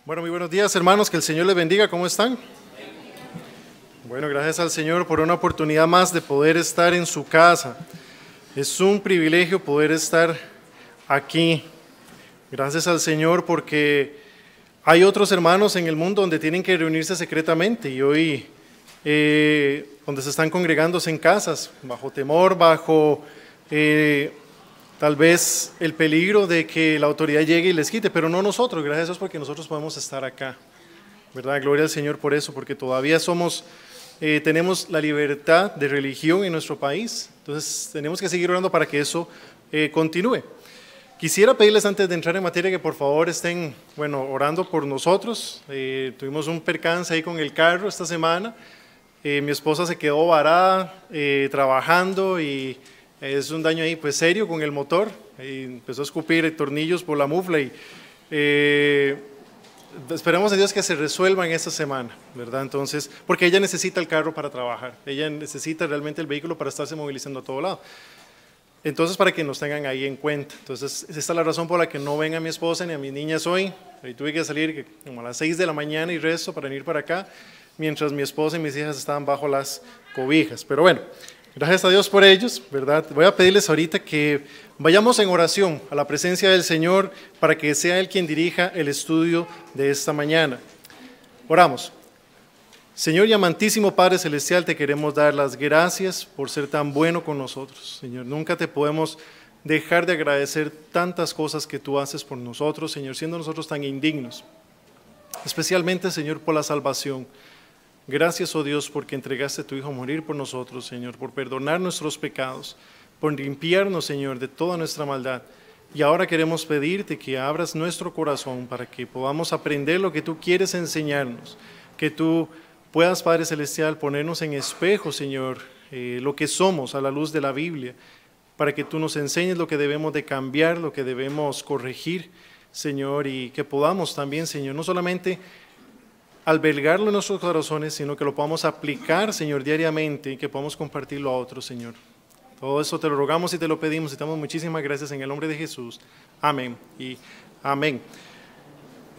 Bueno, muy buenos días, hermanos, que el Señor les bendiga. ¿Cómo están? Bueno, gracias al Señor por una oportunidad más de poder estar en su casa. Es un privilegio poder estar aquí. Gracias al Señor porque hay otros hermanos en el mundo donde tienen que reunirse secretamente y hoy donde se están congregándose en casas, bajo temor, bajo tal vez el peligro de que la autoridad llegue y les quite, pero no nosotros, gracias a Dios porque nosotros podemos estar acá, ¿verdad? Gloria al Señor por eso, porque todavía tenemos la libertad de religión en nuestro país, entonces tenemos que seguir orando para que eso continúe. Quisiera pedirles antes de entrar en materia que por favor estén, orando por nosotros. Tuvimos un percance ahí con el carro esta semana, mi esposa se quedó varada trabajando y es un daño ahí pues serio con el motor, empezó a escupir tornillos por la mufla y esperemos a Dios que se resuelva en esta semana, ¿verdad? Entonces, porque ella necesita el carro para trabajar, ella necesita realmente el vehículo para estarse movilizando a todo lado. Entonces, para que nos tengan ahí en cuenta. Entonces, esta es la razón por la que no ven a mi esposa ni a mis niñas hoy. Hoy tuve que salir como a las 6 de la mañana y resto para venir para acá, mientras mi esposa y mis hijas estaban bajo las cobijas. Pero bueno, gracias a Dios por ellos, ¿verdad? Voy a pedirles ahorita que vayamos en oración a la presencia del Señor para que sea Él quien dirija el estudio de esta mañana. Oramos. Señor y amantísimo Padre Celestial, te queremos dar las gracias por ser tan bueno con nosotros. Señor, nunca te podemos dejar de agradecer tantas cosas que tú haces por nosotros, Señor, siendo nosotros tan indignos. Especialmente, Señor, por la salvación. Gracias, oh Dios, porque entregaste a tu Hijo a morir por nosotros, Señor, por perdonar nuestros pecados, por limpiarnos, Señor, de toda nuestra maldad. Y ahora queremos pedirte que abras nuestro corazón para que podamos aprender lo que tú quieres enseñarnos, que tú puedas, Padre Celestial, ponernos en espejo, Señor, lo que somos a la luz de la Biblia, para que tú nos enseñes lo que debemos de cambiar, lo que debemos corregir, Señor, y que podamos también, Señor, no solamente albergarlo en nuestros corazones, sino que lo podamos aplicar, Señor, diariamente y que podamos compartirlo a otros, Señor. Todo eso te lo rogamos y te lo pedimos y te damos muchísimas gracias en el nombre de Jesús. Amén y amén.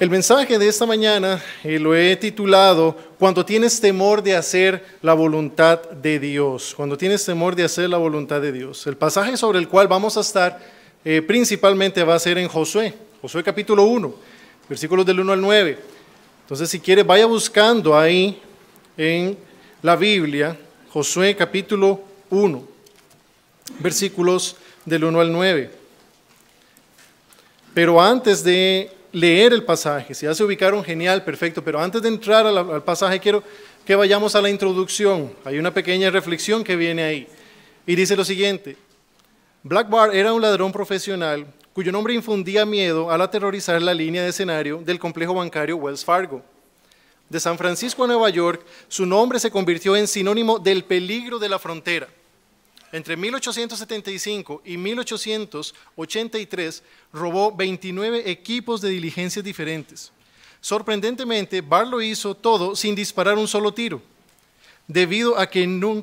El mensaje de esta mañana lo he titulado Cuando tienes temor de hacer la voluntad de Dios. Cuando tienes temor de hacer la voluntad de Dios. El pasaje sobre el cual vamos a estar principalmente va a ser en Josué. Josué capítulo 1, versículos del 1 al 9. Entonces si quiere vaya buscando ahí en la Biblia Josué capítulo 1, versículos del 1 al 9. Pero antes de leer el pasaje, si ya se ubicaron, genial, perfecto, pero antes de entrar al pasaje quiero que vayamos a la introducción. Hay una pequeña reflexión que viene ahí y dice lo siguiente: Black Bart era un ladrón profesional cuyo nombre infundía miedo al aterrorizar la línea de escenario del complejo bancario Wells Fargo. De San Francisco a Nueva York, su nombre se convirtió en sinónimo del peligro de la frontera. Entre 1875 y 1883 robó 29 equipos de diligencias diferentes. Sorprendentemente, Bart lo hizo todo sin disparar un solo tiro, debido a que una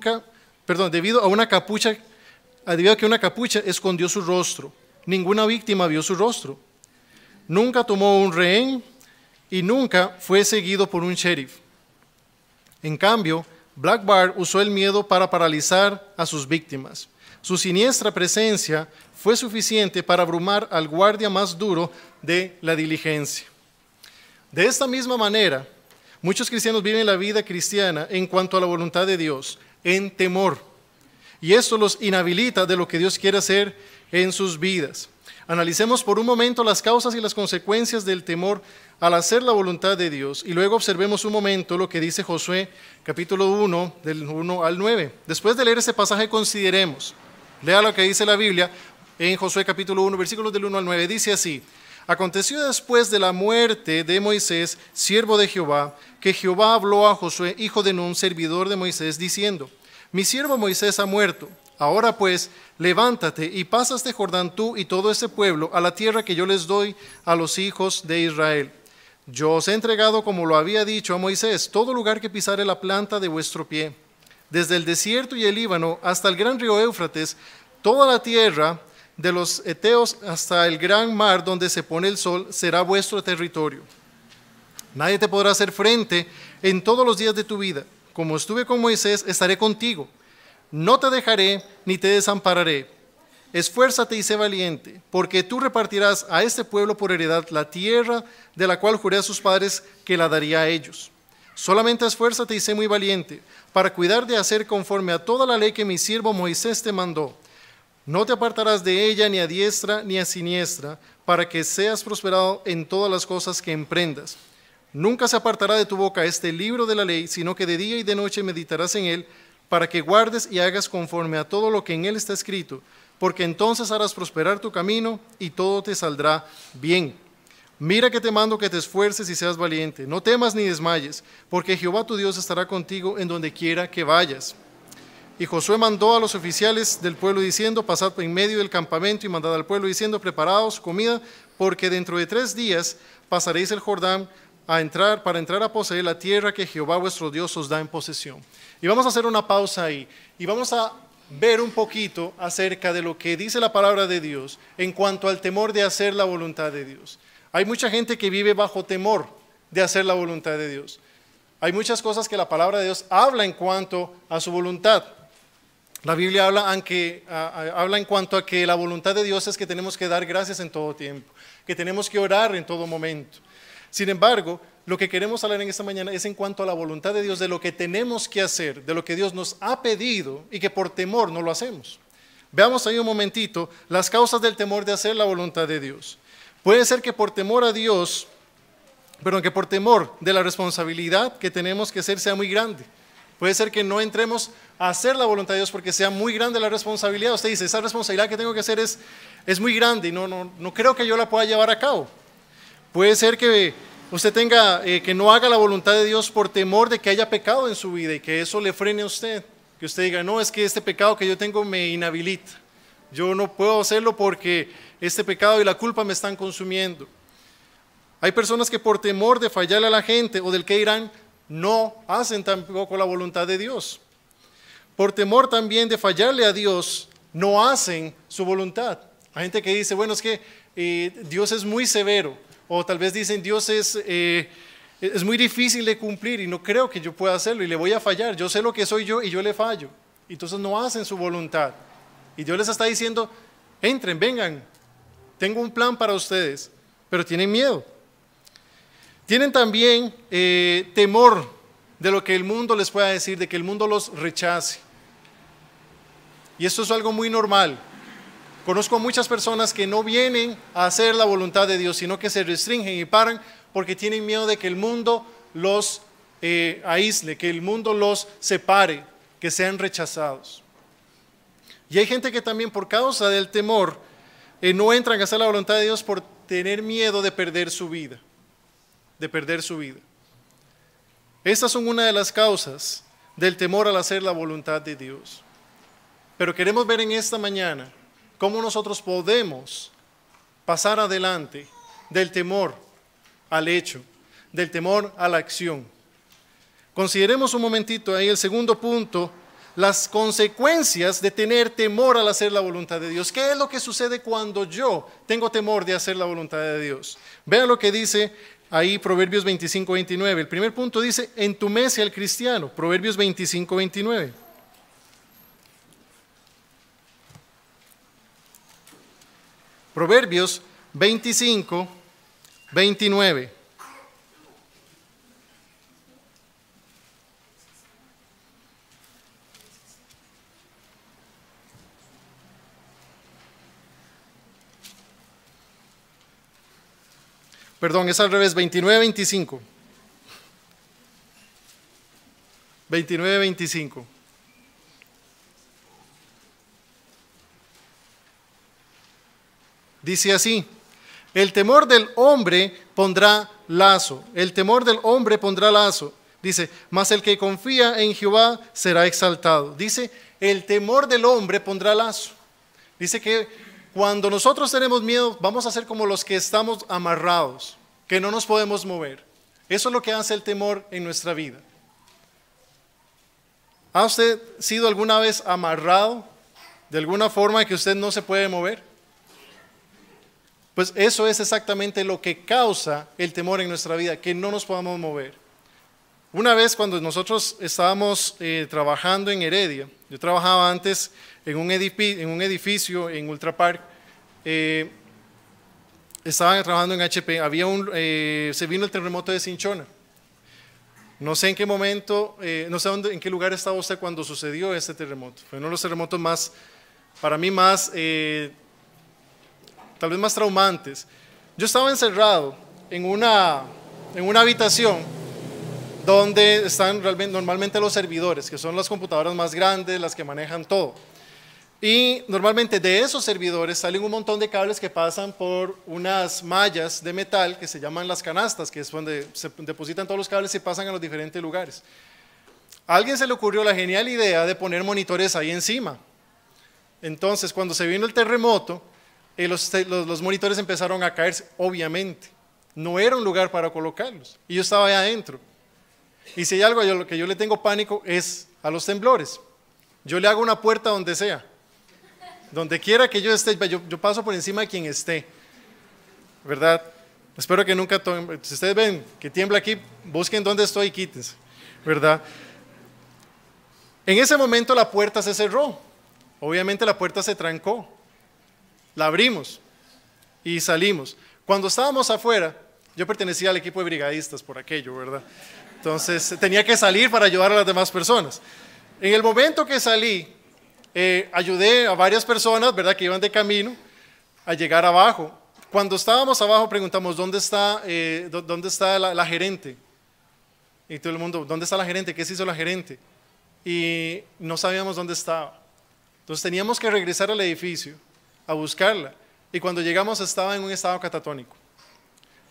capucha escondió su rostro. Ninguna víctima vio su rostro. Nunca tomó un rehén y nunca fue seguido por un sheriff. En cambio, Black Bart usó el miedo para paralizar a sus víctimas. Su siniestra presencia fue suficiente para abrumar al guardia más duro de la diligencia. De esta misma manera, muchos cristianos viven la vida cristiana en cuanto a la voluntad de Dios, en temor. Y esto los inhabilita de lo que Dios quiere hacer en sus vidas. Analicemos por un momento las causas y las consecuencias del temor al hacer la voluntad de Dios y luego observemos un momento lo que dice Josué capítulo 1 del 1 al 9. Después de leer ese pasaje consideremos, lea lo que dice la Biblia en Josué capítulo 1 versículos del 1 al 9, dice así: Aconteció después de la muerte de Moisés, siervo de Jehová, que Jehová habló a Josué, hijo de Nun, servidor de Moisés, diciendo: Mi siervo Moisés ha muerto. Ahora pues, levántate y pasa este Jordán tú y todo este pueblo a la tierra que yo les doy a los hijos de Israel. Yo os he entregado, como lo había dicho a Moisés, todo lugar que pisare la planta de vuestro pie, desde el desierto y el Líbano hasta el gran río Éufrates, toda la tierra de los heteos hasta el gran mar donde se pone el sol será vuestro territorio. Nadie te podrá hacer frente en todos los días de tu vida. Como estuve con Moisés, estaré contigo. No te dejaré ni te desampararé. Esfuérzate y sé valiente, porque tú repartirás a este pueblo por heredad la tierra de la cual juré a sus padres que la daría a ellos. Solamente esfuérzate y sé muy valiente, para cuidar de hacer conforme a toda la ley que mi siervo Moisés te mandó. No te apartarás de ella ni a diestra ni a siniestra, para que seas prosperado en todas las cosas que emprendas. Nunca se apartará de tu boca este libro de la ley, sino que de día y de noche meditarás en él, para que guardes y hagas conforme a todo lo que en él está escrito, porque entonces harás prosperar tu camino y todo te saldrá bien. Mira que te mando que te esfuerces y seas valiente. No temas ni desmayes, porque Jehová tu Dios estará contigo en donde quiera que vayas. Y Josué mandó a los oficiales del pueblo diciendo, pasad en medio del campamento y mandad al pueblo diciendo, preparaos comida, porque dentro de 3 días pasaréis el Jordán para entrar a poseer la tierra que Jehová vuestro Dios os da en posesión. Y vamos a hacer una pausa ahí y vamos a ver un poquito acerca de lo que dice la palabra de Dios en cuanto al temor de hacer la voluntad de Dios. Hay mucha gente que vive bajo temor de hacer la voluntad de Dios. Hay muchas cosas que la palabra de Dios habla en cuanto a su voluntad. La Biblia habla en cuanto a que la voluntad de Dios es que tenemos que dar gracias en todo tiempo, que tenemos que orar en todo momento. Sin embargo, lo que queremos hablar en esta mañana es en cuanto a la voluntad de Dios, de lo que tenemos que hacer, de lo que Dios nos ha pedido y que por temor no lo hacemos. Veamos ahí un momentito las causas del temor de hacer la voluntad de Dios. Puede ser que por temor a Dios, que por temor de la responsabilidad que tenemos que hacer sea muy grande. Puede ser que no entremos a hacer la voluntad de Dios porque sea muy grande la responsabilidad. Usted dice, esa responsabilidad que tengo que hacer es muy grande y no creo que yo la pueda llevar a cabo. Puede ser que usted tenga que no haga la voluntad de Dios por temor de que haya pecado en su vida y que eso le frene a usted. Que usted diga, no, es que este pecado que yo tengo me inhabilita. Yo no puedo hacerlo porque este pecado y la culpa me están consumiendo. Hay personas que por temor de fallarle a la gente o del que dirán, no hacen tampoco la voluntad de Dios. Por temor también de fallarle a Dios, no hacen su voluntad. Hay gente que dice, bueno, es que Dios es muy severo. O tal vez dicen, Dios es muy difícil de cumplir y no creo que yo pueda hacerlo y le voy a fallar. Yo sé lo que soy yo y yo le fallo. Entonces no hacen su voluntad. Y Dios les está diciendo, entren, vengan, tengo un plan para ustedes, pero tienen miedo. Tienen también temor de lo que el mundo les pueda decir, de que el mundo los rechace. Y esto es algo muy normal. Conozco a muchas personas que no vienen a hacer la voluntad de Dios, sino que se restringen y paran porque tienen miedo de que el mundo los aísle, que el mundo los separe, que sean rechazados. Y hay gente que también por causa del temor no entran a hacer la voluntad de Dios por tener miedo de perder su vida, Estas son una de las causas del temor al hacer la voluntad de Dios. Pero queremos ver en esta mañana cómo nosotros podemos pasar adelante del temor al hecho, del temor a la acción. Consideremos un momentito ahí el segundo punto, las consecuencias de tener temor al hacer la voluntad de Dios. ¿Qué es lo que sucede cuando yo tengo temor de hacer la voluntad de Dios? Vean lo que dice ahí Proverbios 25-29. El primer punto dice, entumece al cristiano. Proverbios 25-29. Proverbios 25-29. Perdón, es al revés, 29-25. 29-25. Dice así, el temor del hombre pondrá lazo, el temor del hombre pondrá lazo. Dice, mas el que confía en Jehová será exaltado. Dice, el temor del hombre pondrá lazo. Dice que cuando nosotros tenemos miedo, vamos a ser como los que estamos amarrados, que no nos podemos mover. Eso es lo que hace el temor en nuestra vida. ¿Ha usted sido alguna vez amarrado de alguna forma que usted no se puede mover? Pues eso es exactamente lo que causa el temor en nuestra vida, que no nos podamos mover. Una vez cuando nosotros estábamos trabajando en Heredia, yo trabajaba antes en un edificio en Ultra Park, estaban trabajando en HP, se vino el terremoto de Cinchona. No sé en qué momento, no sé en qué lugar estaba usted cuando sucedió ese terremoto. Fue uno de los terremotos más, para mí más, tal vez más traumantes. Yo estaba encerrado en una habitación donde están normalmente los servidores, que son las computadoras más grandes, las que manejan todo. Y normalmente de esos servidores salen un montón de cables que pasan por unas mallas de metal que se llaman las canastas, que es donde se depositan todos los cables y pasan a los diferentes lugares. A alguien se le ocurrió la genial idea de poner monitores ahí encima. Entonces, cuando se vino el terremoto, los monitores empezaron a caerse, obviamente. No era un lugar para colocarlos. Y yo estaba ahí adentro. Y si hay algo a lo que yo le tengo pánico es a los temblores. Yo le hago una puerta donde sea. Donde quiera que yo esté, yo paso por encima de quien esté, ¿verdad? Espero que nunca, si ustedes ven que tiembla aquí, busquen dónde estoy y quítense, ¿verdad? En ese momento la puerta se cerró, obviamente la puerta se trancó, la abrimos y salimos. Cuando estábamos afuera, yo pertenecía al equipo de brigadistas por aquello, ¿verdad? Entonces tenía que salir para ayudar a las demás personas. En el momento que salí, ayudé a varias personas, ¿verdad?, que iban de camino a llegar abajo. Cuando estábamos abajo preguntamos, ¿dónde está la gerente? Y todo el mundo, ¿dónde está la gerente? ¿Qué se hizo la gerente? Y no sabíamos dónde estaba. Entonces teníamos que regresar al edificio a buscarla. Y cuando llegamos estaba en un estado catatónico.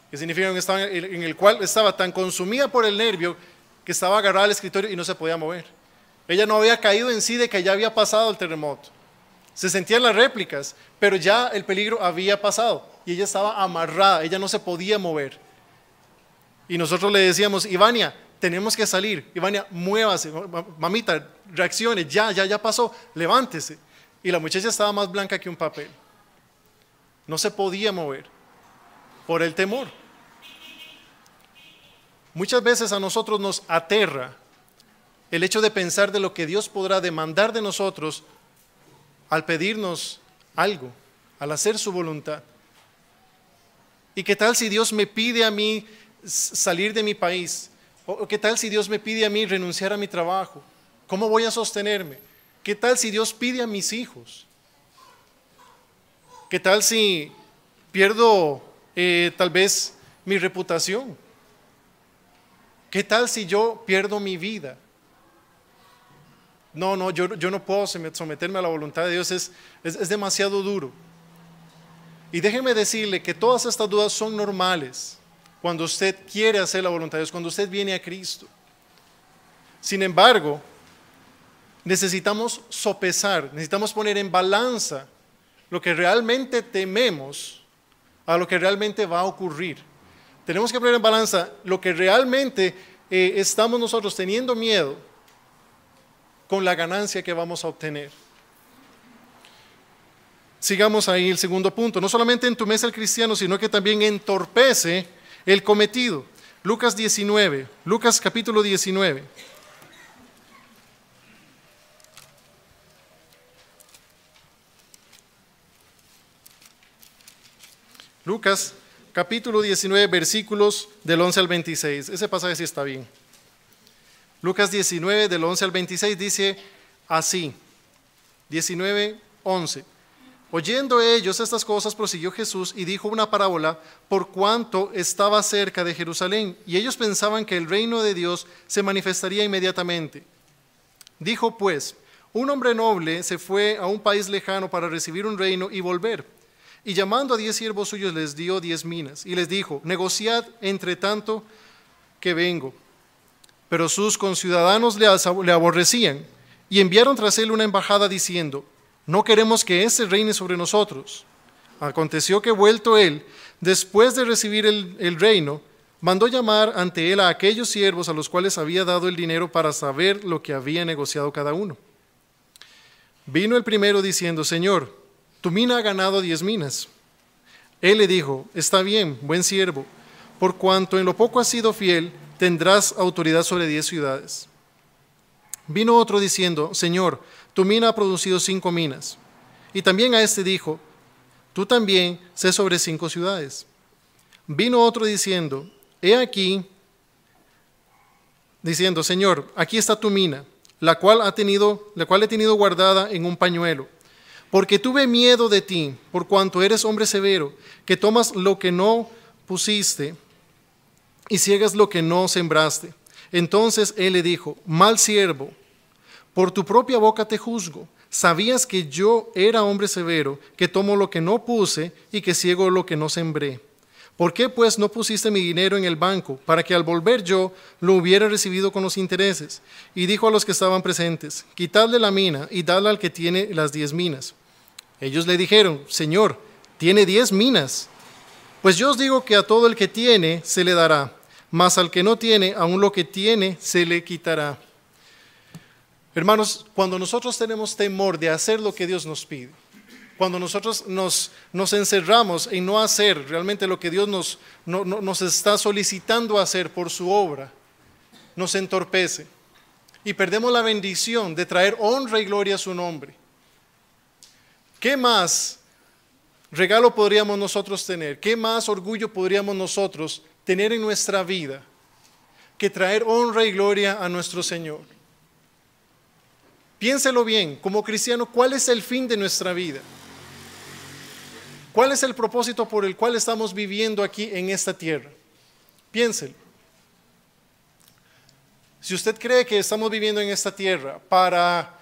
Que significa un estado en el cual estaba tan consumida por el nervio que estaba agarrada al escritorio y no se podía mover. Ella no había caído en sí de que ya había pasado el terremoto. Se sentían las réplicas, pero ya el peligro había pasado y ella estaba amarrada, ella no se podía mover. Y nosotros le decíamos, Ivania, tenemos que salir. Ivania, muévase, mamita, reaccione, ya pasó, levántese. Y la muchacha estaba más blanca que un papel. No se podía mover por el temor. Muchas veces a nosotros nos aterra el hecho de pensar de lo que Dios podrá demandar de nosotros al pedirnos algo, al hacer su voluntad. ¿Y qué tal si Dios me pide a mí salir de mi país? ¿O qué tal si Dios me pide a mí renunciar a mi trabajo? ¿Cómo voy a sostenerme? ¿Qué tal si Dios pide a mis hijos? ¿Qué tal si pierdo tal vez mi reputación? ¿Qué tal si yo pierdo mi vida? No, yo no puedo someterme a la voluntad de Dios, es demasiado duro. Y déjeme decirle que todas estas dudas son normales cuando usted quiere hacer la voluntad de Dios, cuando usted viene a Cristo. Sin embargo, necesitamos sopesar, necesitamos poner en balanza lo que realmente tememos a lo que realmente va a ocurrir. Tenemos que poner en balanza lo que realmente estamos nosotros teniendo miedo con la ganancia que vamos a obtener. Sigamos ahí el segundo punto. No solamente entumece al cristiano, sino que también entorpece el cometido. Lucas capítulo 19. Lucas capítulo 19, versículos del 11 al 26. Ese pasaje sí está bien. Lucas 19, del 11 al 26 dice así, 19, 11. Oyendo ellos estas cosas, prosiguió Jesús y dijo una parábola por cuanto estaba cerca de Jerusalén, y ellos pensaban que el reino de Dios se manifestaría inmediatamente. Dijo pues, un hombre noble se fue a un país lejano para recibir un reino y volver. Y llamando a 10 siervos suyos les dio 10 minas, y les dijo, negociad entre tanto que vengo. Pero sus conciudadanos le aborrecían y enviaron tras él una embajada diciendo, no queremos que éste reine sobre nosotros. Aconteció que vuelto él, después de recibir el reino, mandó llamar ante él a aquellos siervos a los cuales había dado el dinero para saber lo que había negociado cada uno. Vino el primero diciendo, Señor, tu mina ha ganado 10 minas. Él le dijo: está bien, buen siervo, por cuanto en lo poco has sido fiel, tendrás autoridad sobre 10 ciudades. Vino otro diciendo: Señor, tu mina ha producido 5 minas. Y también a este dijo: tú también sé sobre 5 ciudades. Vino otro diciendo: he aquí, diciendo: Señor, aquí está tu mina, la cual he tenido guardada en un pañuelo, porque tuve miedo de ti, por cuanto eres hombre severo, que tomas lo que no pusiste y ciegas lo que no sembraste. Entonces él le dijo: mal siervo, por tu propia boca te juzgo. Sabías que yo era hombre severo, que tomo lo que no puse y que ciego lo que no sembré. ¿Por qué pues no pusiste mi dinero en el banco, para que al volver yo lo hubiera recibido con los intereses? Y dijo a los que estaban presentes: quitadle la mina y dadla al que tiene las 10 minas. Ellos le dijeron: Señor, tiene 10 minas. Pues yo os digo que a todo el que tiene se le dará, mas al que no tiene, aun lo que tiene se le quitará. Hermanos, cuando nosotros tenemos temor de hacer lo que Dios nos pide, cuando nosotros nos encerramos en no hacer realmente lo que Dios nos está solicitando hacer por su obra, nos entorpece y perdemos la bendición de traer honra y gloria a su nombre. ¿Qué más regalo podríamos nosotros tener? ¿Qué más orgullo podríamos nosotros tener en nuestra vida que traer honra y gloria a nuestro Señor? Piénselo bien, como cristiano, ¿cuál es el fin de nuestra vida? ¿Cuál es el propósito por el cual estamos viviendo aquí en esta tierra? Piénselo. Si usted cree que estamos viviendo en esta tierra para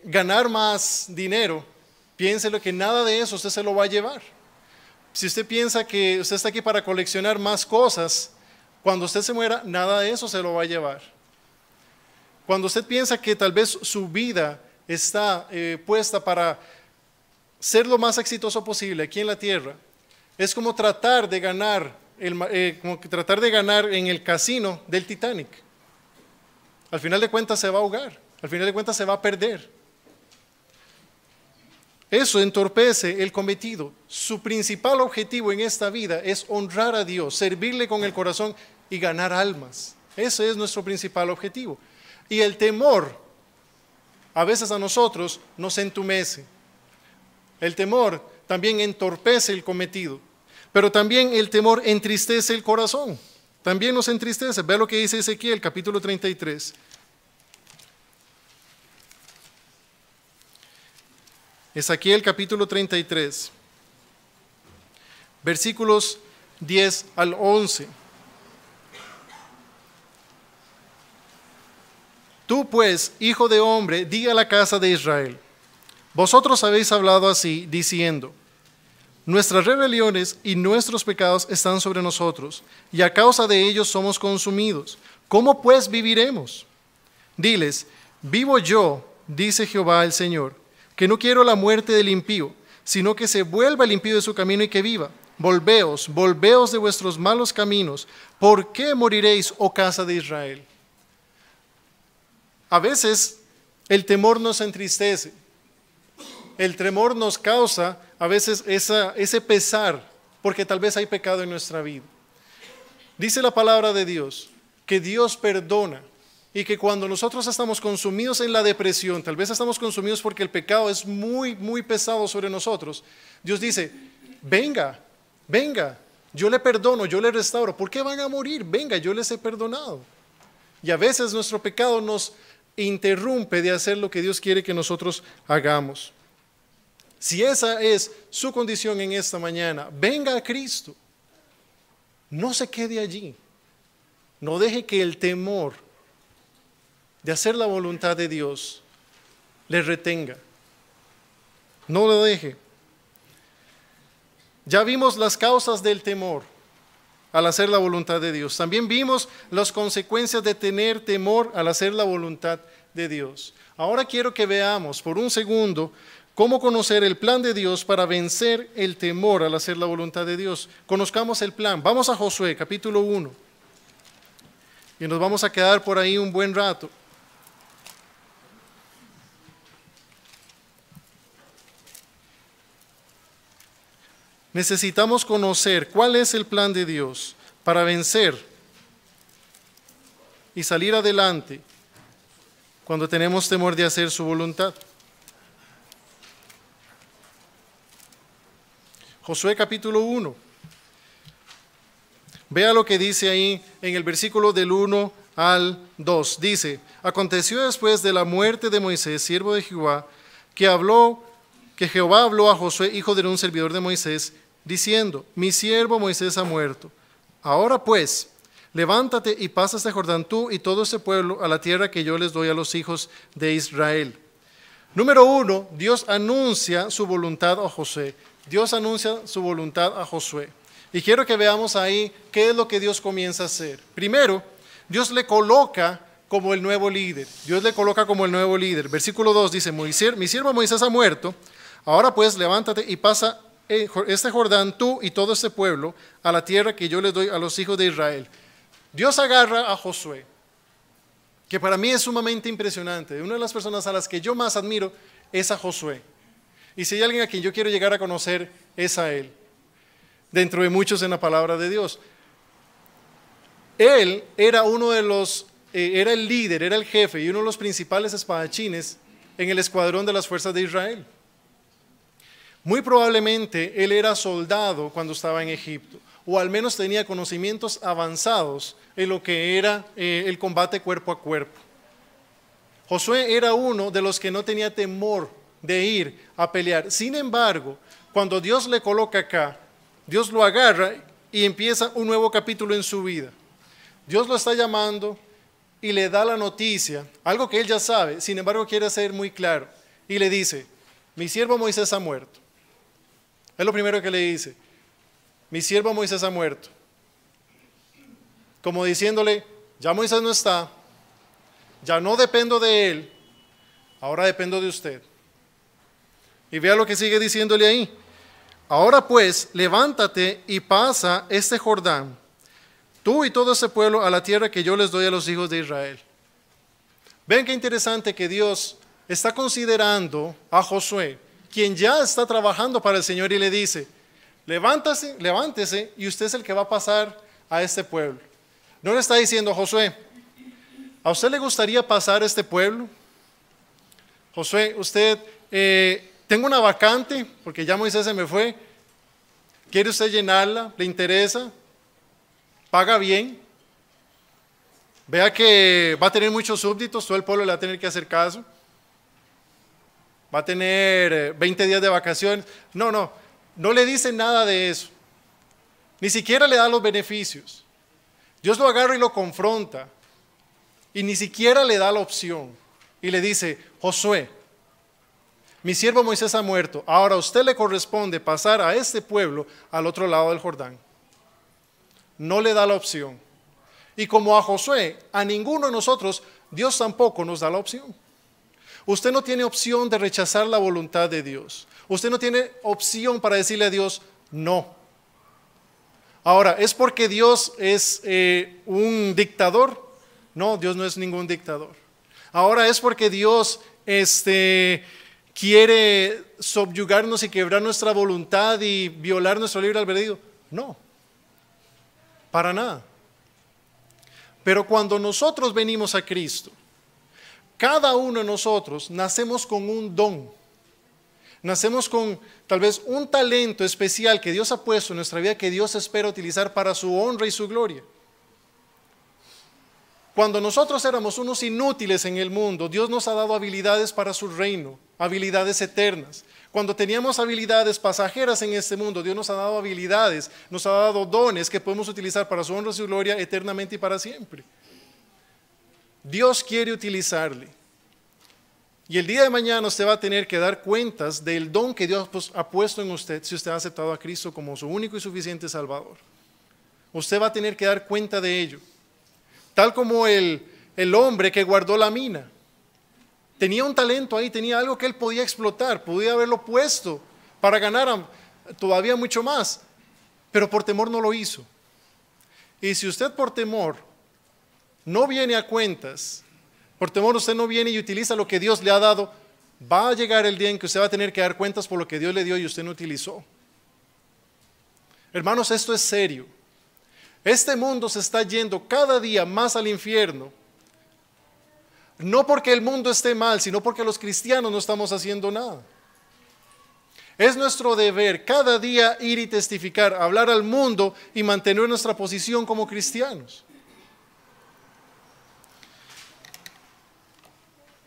ganar más dinero, piénselo que nada de eso usted se lo va a llevar. Si usted piensa que usted está aquí para coleccionar más cosas, cuando usted se muera, nada de eso se lo va a llevar. Cuando usted piensa que tal vez su vida está puesta para ser lo más exitoso posible aquí en la tierra, es como tratar de ganar en el casino del Titanic. Al final de cuentas se va a ahogar, al final de cuentas se va a perder. Eso entorpece el cometido. Su principal objetivo en esta vida es honrar a Dios, servirle con el corazón y ganar almas. Ese es nuestro principal objetivo. Y el temor a veces a nosotros nos entumece. El temor también entorpece el cometido, pero también el temor entristece el corazón. También nos entristece. Ve lo que dice Ezequiel, capítulo 33. Ezequiel, capítulo 33, versículos 10 al 11. Tú pues, hijo de hombre, di a la casa de Israel: vosotros habéis hablado así, diciendo: nuestras rebeliones y nuestros pecados están sobre nosotros, y a causa de ellos somos consumidos. ¿Cómo pues viviremos? Diles: vivo yo, dice Jehová el Señor, que no quiero la muerte del impío, sino que se vuelva el impío de su camino y que viva. Volveos, volveos de vuestros malos caminos. ¿Por qué moriréis, oh casa de Israel? A veces el temor nos entristece, el temor nos causa a veces ese pesar, porque tal vez hay pecado en nuestra vida. Dice la palabra de Dios que Dios perdona y que cuando nosotros estamos consumidos en la depresión, tal vez estamos consumidos porque el pecado es muy, muy pesado sobre nosotros, Dios dice: venga, venga, yo le perdono, yo le restauro. ¿Por qué van a morir? Venga, yo les he perdonado. Y a veces nuestro pecado nos interrumpe de hacer lo que Dios quiere que nosotros hagamos. Si esa es su condición en esta mañana, venga a Cristo. No se quede allí. No deje que el temor de hacer la voluntad de Dios le retenga. No lo deje. Ya vimos las causas del temor al hacer la voluntad de Dios. También vimos las consecuencias de tener temor al hacer la voluntad de Dios. Ahora quiero que veamos por un segundo cómo conocer el plan de Dios para vencer el temor al hacer la voluntad de Dios. Conozcamos el plan. Vamos a Josué, capítulo 1. Y nos vamos a quedar por ahí un buen rato. necesitamos conocer cuál es el plan de Dios para vencer y salir adelante cuando tenemos temor de hacer su voluntad. Josué capítulo 1. Vea lo que dice ahí en el versículo del 1 al 2. Dice: aconteció después de la muerte de Moisés, siervo de Jehová, que Jehová habló a Josué, hijo de un servidor de Moisés, diciendo: mi siervo Moisés ha muerto. Ahora pues, levántate y pasa este Jordán tú y todo este pueblo a la tierra que yo les doy a los hijos de Israel. Número 1, Dios anuncia su voluntad a Josué. Dios anuncia su voluntad a Josué. Y quiero que veamos ahí qué es lo que Dios comienza a hacer. Primero, Dios le coloca como el nuevo líder. Dios le coloca como el nuevo líder. Versículo 2 dice: mi siervo Moisés ha muerto. Ahora pues, levántate y pasa este Jordán tú y todo este pueblo a la tierra que yo les doy a los hijos de Israel. Dios agarra a Josué, que para mí es sumamente impresionante. Una de las personas a las que yo más admiro es a Josué. Y si hay alguien a quien yo quiero llegar a conocer, es a él, dentro de muchos en la palabra de Dios. Él era era el líder, era el jefe y uno de los principales espadachines en el escuadrón de las fuerzas de Israel. Muy probablemente él era soldado cuando estaba en Egipto, o al menos tenía conocimientos avanzados en lo que era el combate cuerpo a cuerpo. Josué era uno de los que no tenía temor de ir a pelear. Sin embargo, cuando Dios le coloca acá, Dios lo agarra y empieza un nuevo capítulo en su vida. Dios lo está llamando y le da la noticia, algo que él ya sabe, sin embargo quiere ser muy claro, y le dice: mi siervo Moisés ha muerto. Es lo primero que le dice: mi siervo Moisés ha muerto. Como diciéndole: ya Moisés no está, ya no dependo de él, ahora dependo de usted. Y vea lo que sigue diciéndole ahí: ahora pues, levántate y pasa este Jordán, tú y todo ese pueblo, a la tierra que yo les doy a los hijos de Israel. Ven qué interesante que Dios está considerando a Josué, quien ya está trabajando para el Señor, y le dice: levántese y usted es el que va a pasar a este pueblo. No le está diciendo: Josué, ¿a usted le gustaría pasar a este pueblo? Josué, usted, tengo una vacante, porque ya Moisés se me fue. ¿Quiere usted llenarla? ¿Le interesa? ¿Paga bien? Vea que va a tener muchos súbditos, todo el pueblo le va a tener que hacer caso. Va a tener 20 días de vacaciones. No le dice nada de eso. Ni siquiera le da los beneficios. Dios lo agarra y lo confronta. Y ni siquiera le da la opción. Y le dice: Josué, mi siervo Moisés ha muerto. Ahora a usted le corresponde pasar a este pueblo al otro lado del Jordán. No le da la opción. Y como a Josué, a ninguno de nosotros, Dios tampoco nos da la opción. Usted no tiene opción de rechazar la voluntad de Dios. Usted no tiene opción para decirle a Dios no. Ahora, ¿es porque Dios es un dictador? No, Dios no es ningún dictador. Ahora, ¿es porque Dios quiere subyugarnos y quebrar nuestra voluntad y violar nuestro libre albedrío? No, para nada. Pero cuando nosotros venimos a Cristo, cada uno de nosotros nacemos con un don, nacemos con tal vez un talento especial que Dios ha puesto en nuestra vida, que Dios espera utilizar para su honra y su gloria. Cuando nosotros éramos unos inútiles en el mundo, Dios nos ha dado habilidades para su reino, habilidades eternas. Cuando teníamos habilidades pasajeras en este mundo, Dios nos ha dado habilidades, nos ha dado dones que podemos utilizar para su honra y su gloria eternamente y para siempre. Dios quiere utilizarle. Y el día de mañana usted va a tener que dar cuentas del don que Dios ha puesto en usted si usted ha aceptado a Cristo como su único y suficiente Salvador. Usted va a tener que dar cuenta de ello. Tal como el hombre que guardó la mina. Tenía un talento ahí, tenía algo que él podía explotar, podía haberlo puesto para ganar todavía mucho más, pero por temor no lo hizo. Y si usted por temor no viene a cuentas, por temor usted no viene y utiliza lo que Dios le ha dado, va a llegar el día en que usted va a tener que dar cuentas por lo que Dios le dio y usted no utilizó. Hermanos, esto es serio. Este mundo se está yendo cada día más al infierno. No porque el mundo esté mal, sino porque los cristianos no estamos haciendo nada. Es nuestro deber cada día ir y testificar, hablar al mundo y mantener nuestra posición como cristianos.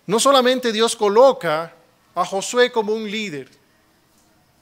No solamente Dios coloca a Josué como un líder,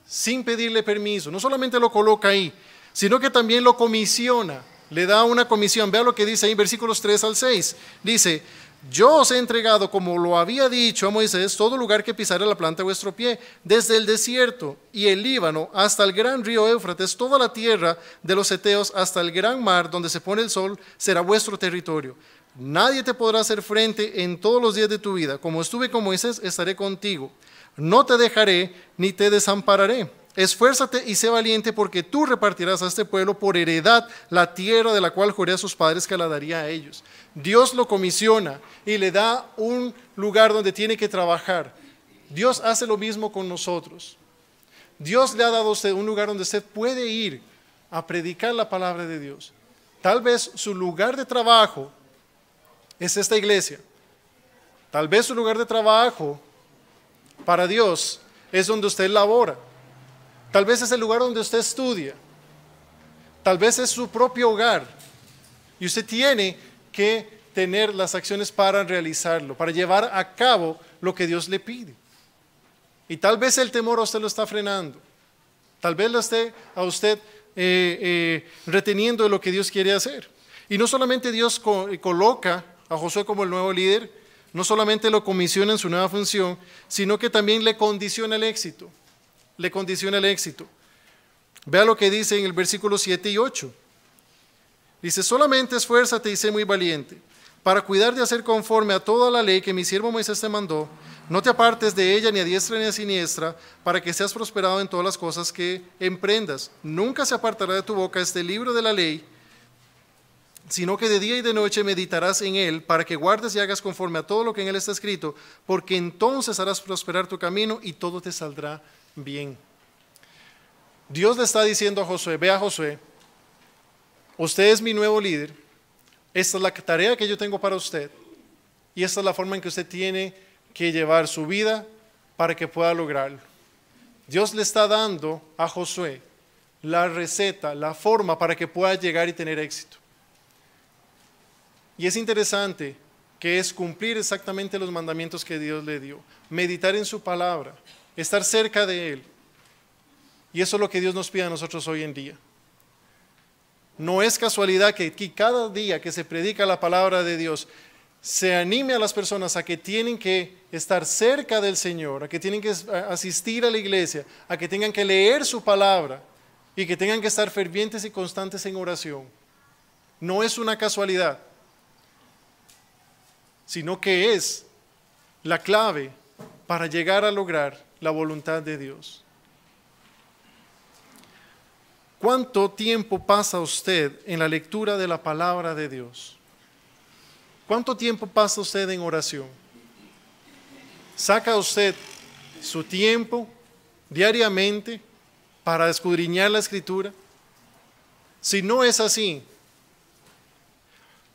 sin pedirle permiso, no solamente lo coloca ahí, sino que también lo comisiona, le da una comisión. Vea lo que dice ahí en versículos 3 al 6. Dice: yo os he entregado, como lo había dicho a Moisés, todo lugar que pisare la planta de vuestro pie, desde el desierto y el Líbano hasta el gran río Éufrates, toda la tierra de los heteos hasta el gran mar donde se pone el sol, será vuestro territorio. Nadie te podrá hacer frente en todos los días de tu vida. Como estuve con Moisés, estaré contigo. No te dejaré ni te desampararé. Esfuérzate y sé valiente, porque tú repartirás a este pueblo por heredad la tierra de la cual juré a sus padres que la daría a ellos. Dios lo comisiona y le da un lugar donde tiene que trabajar. Dios hace lo mismo con nosotros. Dios le ha dado a usted un lugar donde usted puede ir a predicar la palabra de Dios. Tal vez su lugar de trabajo es esta iglesia. Tal vez su lugar de trabajo para Dios es donde usted labora. Tal vez es el lugar donde usted estudia. Tal vez es su propio hogar. Y usted tiene que tener las acciones para realizarlo, para llevar a cabo lo que Dios le pide. Y tal vez el temor a usted lo está frenando. Tal vez lo esté a usted reteniendo de lo que Dios quiere hacer. Y no solamente Dios coloca a Josué como el nuevo líder, no solamente lo comisiona en su nueva función, sino que también le condiciona el éxito. Le condiciona el éxito. Vea lo que dice en el versículo 7 y 8. Dice: solamente esfuérzate y sé muy valiente, para cuidar de hacer conforme a toda la ley que mi siervo Moisés te mandó. No te apartes de ella ni a diestra ni a siniestra, para que seas prosperado en todas las cosas que emprendas. Nunca se apartará de tu boca este libro de la ley, sino que de día y de noche meditarás en él, para que guardes y hagas conforme a todo lo que en él está escrito, porque entonces harás prosperar tu camino y todo te saldrá bien. Dios le está diciendo a Josué: vea, Josué, usted es mi nuevo líder, esta es la tarea que yo tengo para usted, y esta es la forma en que usted tiene que llevar su vida para que pueda lograrlo. Dios le está dando a Josué la receta, la forma para que pueda llegar y tener éxito. Y es interesante que es cumplir exactamente los mandamientos que Dios le dio, meditar en su palabra, estar cerca de Él. Y eso es lo que Dios nos pide a nosotros hoy en día. No es casualidad que cada día que se predica la palabra de Dios, se anime a las personas a que tienen que estar cerca del Señor, a que tienen que asistir a la iglesia, a que tengan que leer su palabra y que tengan que estar fervientes y constantes en oración. No es una casualidad, sino que es la clave para llegar a lograr la voluntad de Dios. ¿Cuánto tiempo pasa usted en la lectura de la palabra de Dios? ¿Cuánto tiempo pasa usted en oración? ¿Saca usted su tiempo diariamente para escudriñar la Escritura? Si no es así,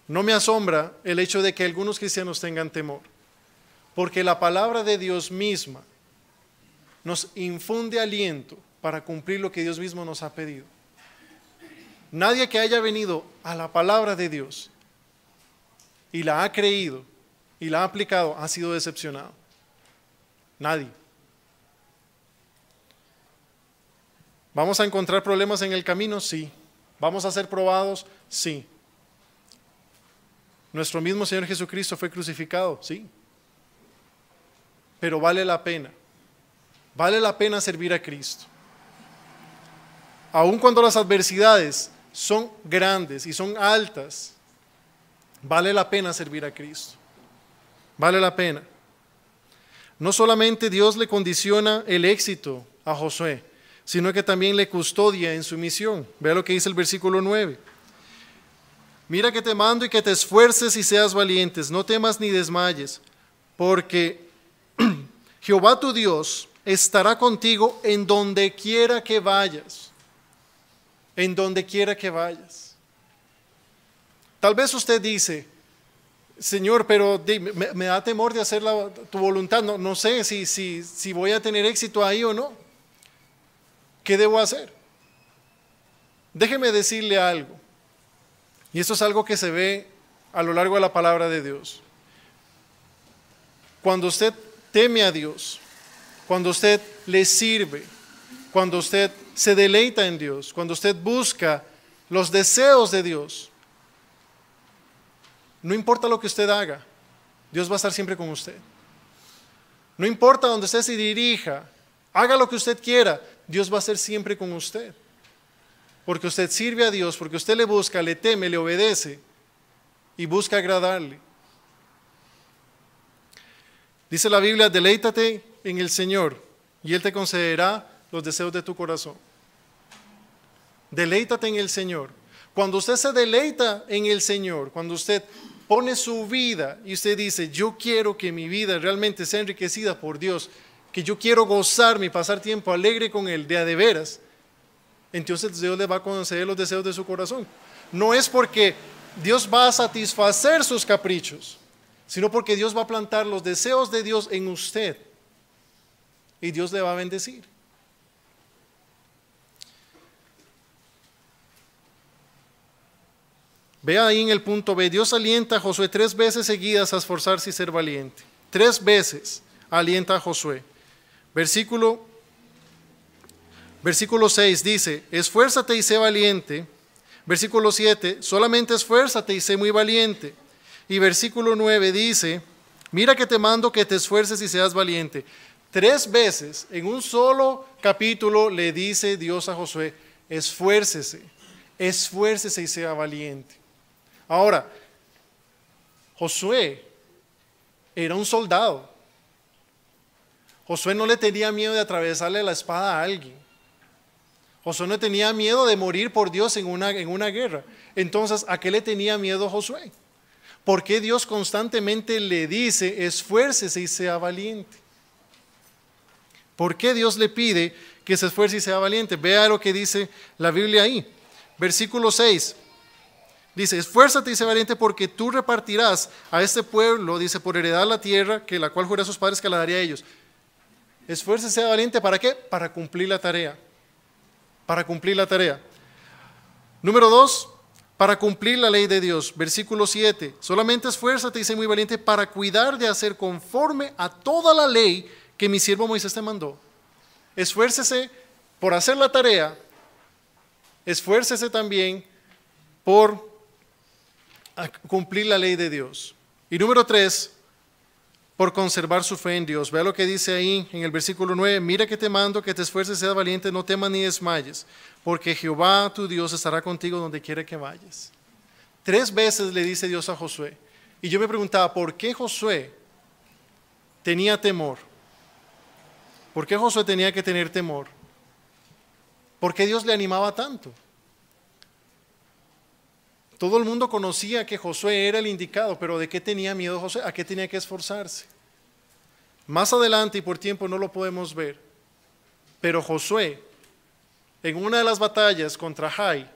no me asombra el hecho de que algunos cristianos tengan temor, porque la palabra de Dios misma nos infunde aliento para cumplir lo que Dios mismo nos ha pedido. Nadie que haya venido a la palabra de Dios y la ha creído y la ha aplicado ha sido decepcionado. Nadie. ¿Vamos a encontrar problemas en el camino? Sí. ¿Vamos a ser probados? Sí. ¿Nuestro mismo Señor Jesucristo fue crucificado? Sí. Pero vale la pena. Vale la pena servir a Cristo. Aun cuando las adversidades son grandes y son altas, vale la pena servir a Cristo. Vale la pena. No solamente Dios le condiciona el éxito a Josué, sino que también le custodia en su misión. Vea lo que dice el versículo 9. Mira que te mando y que te esfuerces y seas valientes, no temas ni desmayes, porque Jehová tu Dios estará contigo en donde quiera que vayas. en donde quiera que vayas. Tal vez usted dice, Señor, pero me da temor de hacer tu voluntad, no sé si voy a tener éxito ahí o no. ¿Qué debo hacer? Déjeme decirle algo, y esto es algo que se ve a lo largo de la palabra de Dios. Cuando usted teme a Dios, cuando usted le sirve, cuando usted se deleita en Dios, cuando usted busca los deseos de Dios, no importa lo que usted haga, Dios va a estar siempre con usted. No importa donde usted se dirija, haga lo que usted quiera, Dios va a ser siempre con usted. Porque usted sirve a Dios, porque usted le busca, le teme, le obedece y busca agradarle. Dice la Biblia, deleítate en el Señor y Él te concederá los deseos de tu corazón. Deleítate en el Señor. Cuando usted se deleita en el Señor, cuando usted pone su vida y usted dice, yo quiero que mi vida realmente sea enriquecida por Dios, que yo quiero gozarme y pasar tiempo alegre con Él de a de veras, entonces Dios le va a conceder los deseos de su corazón. No es porque Dios va a satisfacer sus caprichos, sino porque Dios va a plantar los deseos de Dios en usted y Dios le va a bendecir. Vea ahí en el punto B, Dios alienta a Josué 3 veces seguidas a esforzarse y ser valiente. 3 veces alienta a Josué. Versículo 6 dice, esfuérzate y sé valiente. Versículo 7, solamente esfuérzate y sé muy valiente. Y versículo 9 dice, mira que te mando que te esfuerces y seas valiente. 3 veces en un solo capítulo le dice Dios a Josué, esfuércese y sea valiente. Ahora, Josué era un soldado. Josué no le tenía miedo de atravesarle la espada a alguien. Josué no tenía miedo de morir por Dios en una guerra. Entonces, ¿a qué le tenía miedo Josué? ¿Por qué Dios constantemente le dice, esfuércese y sea valiente? ¿Por qué Dios le pide que se esfuerce y sea valiente? Vea lo que dice la Biblia ahí. Versículo 6. Dice, esfuérzate y sé valiente porque tú repartirás a este pueblo, dice, por heredar la tierra que la cual juré a sus padres que la daría a ellos. Esfuérzate y sea valiente, ¿para qué? Para cumplir la tarea. Para cumplir la tarea. Número 2, para cumplir la ley de Dios. Versículo 7, solamente esfuérzate y sé muy valiente para cuidar de hacer conforme a toda la ley que mi siervo Moisés te mandó. Esfuércese por hacer la tarea, esfuércese también por cumplir la ley de Dios. Y número 3, por conservar su fe en Dios. Vea lo que dice ahí en el versículo 9, mira que te mando que te esfuerces, seas valiente, no temas ni desmayes, porque Jehová tu Dios estará contigo donde quiera que vayas. 3 veces le dice Dios a Josué. Y yo me preguntaba, ¿por qué Josué tenía temor? ¿Por qué Josué tenía que tener temor? ¿Por qué Dios le animaba tanto? Todo el mundo conocía que Josué era el indicado, pero ¿de qué tenía miedo Josué? ¿A qué tenía que esforzarse? Más adelante, y por tiempo no lo podemos ver, pero Josué, en una de las batallas contra Jai,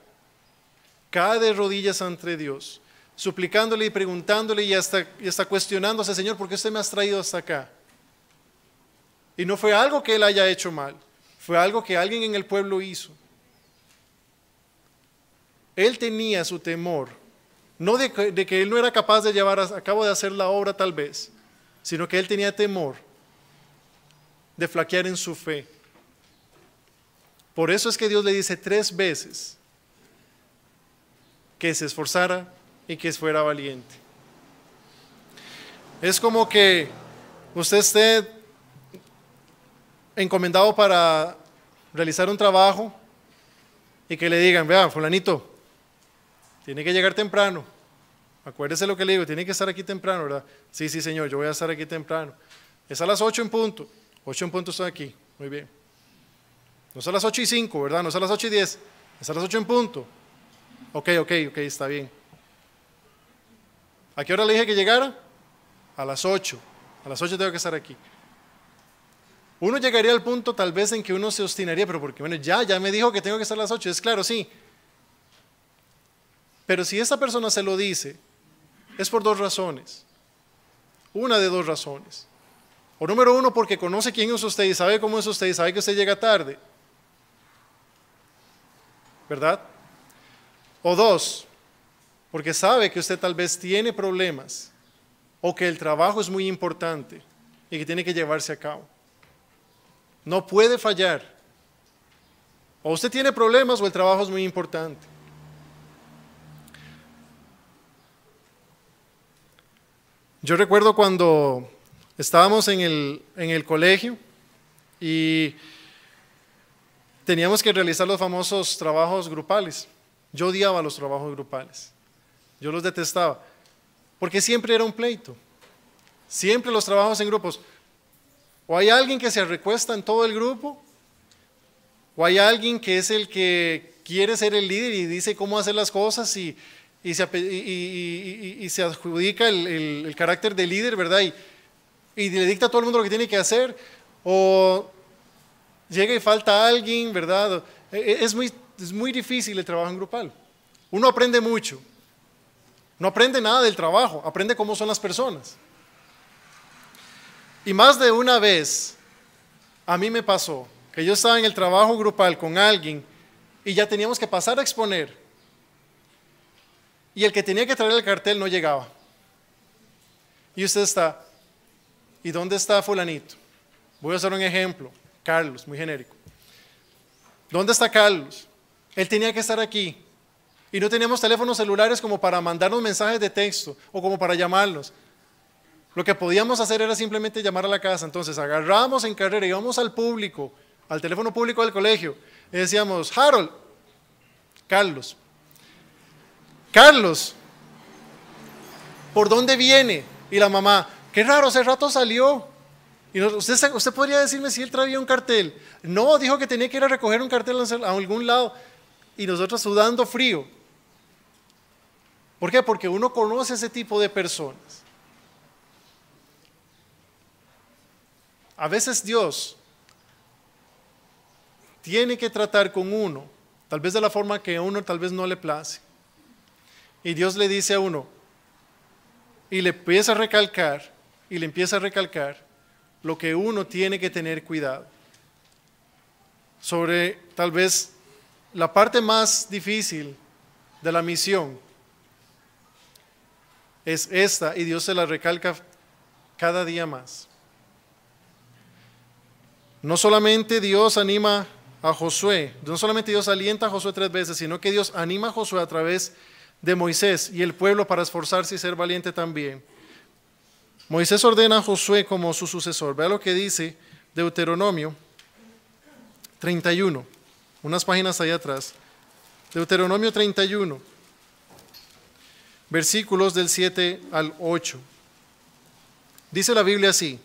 cae de rodillas ante Dios, suplicándole y preguntándole y hasta cuestionándose, Señor, ¿por qué usted me has traído hasta acá? Y no fue algo que él haya hecho mal, fue algo que alguien en el pueblo hizo. Él tenía su temor, no de que él no era capaz de llevar a cabo de hacer la obra tal vez, sino que él tenía temor de flaquear en su fe. Por eso es que Dios le dice 3 veces que se esforzara y que fuera valiente. Es como que usted esté encomendado para realizar un trabajo y que le digan, vea, fulanito, tiene que llegar temprano. Acuérdese lo que le digo, tiene que estar aquí temprano, ¿verdad? Sí, señor, yo voy a estar aquí temprano. Es a las 8 en punto. 8 en punto estoy aquí. Muy bien. No es a las 8:05, ¿verdad? No es a las 8:10. Es a las 8 en punto. Ok, está bien. ¿A qué hora le dije que llegara? A las 8. A las 8 tengo que estar aquí. Uno llegaría al punto tal vez en que uno se obstinaría, pero porque bueno, ya me dijo que tengo que estar a las 8. Es claro, sí. Pero si esta persona se lo dice, es por dos razones. Una de dos razones. O número uno, porque conoce quién es usted y sabe cómo es usted y sabe que usted llega tarde. ¿Verdad? O dos, porque sabe que usted tal vez tiene problemas o que el trabajo es muy importante y que tiene que llevarse a cabo. No puede fallar. O usted tiene problemas o el trabajo es muy importante. Yo recuerdo cuando estábamos en el colegio y teníamos que realizar los famosos trabajos grupales. Yo odiaba los trabajos grupales. Yo los detestaba. Porque siempre era un pleito. Siempre los trabajos en grupos. O hay alguien que se recuesta en todo el grupo, o hay alguien que es el que quiere ser el líder y dice cómo hacer las cosas y se adjudica el carácter de líder, ¿verdad? Y le dicta a todo el mundo lo que tiene que hacer, o llega y falta alguien, ¿verdad? Es muy difícil el trabajo en grupal. Uno aprende mucho. No aprende nada del trabajo, aprende cómo son las personas. Y más de una vez a mí me pasó que yo estaba en el trabajo grupal con alguien y ya teníamos que pasar a exponer. Y el que tenía que traer el cartel no llegaba. Y usted está, ¿y dónde está fulanito? Voy a hacer un ejemplo, Carlos, muy genérico. ¿Dónde está Carlos? Él tenía que estar aquí. Y no teníamos teléfonos celulares como para mandarnos mensajes de texto o como para llamarlos. Lo que podíamos hacer era simplemente llamar a la casa. Entonces agarramos en carrera, íbamos al público, al teléfono público del colegio, y decíamos, Harold, Carlos, ¿por dónde viene? Y la mamá, qué raro, hace rato salió. Y usted podría decirme si él traía un cartel. No, dijo que tenía que ir a recoger un cartel a algún lado. Y nosotros sudando frío. ¿Por qué? Porque uno conoce ese tipo de personas. A veces Dios tiene que tratar con uno, tal vez de la forma que a uno tal vez no le place. Y Dios le dice a uno, y le empieza a recalcar, lo que uno tiene que tener cuidado. Sobre tal vez la parte más difícil de la misión es esta, y Dios se la recalca cada día más. No solamente Dios anima a Josué, no solamente Dios alienta a Josué 3 veces, sino que Dios anima a Josué a través de Moisés y el pueblo para esforzarse y ser valiente también. Moisés ordena a Josué como su sucesor. Vea lo que dice Deuteronomio 31, unas páginas allá atrás. Deuteronomio 31, versículos del 7 al 8. Dice la Biblia así: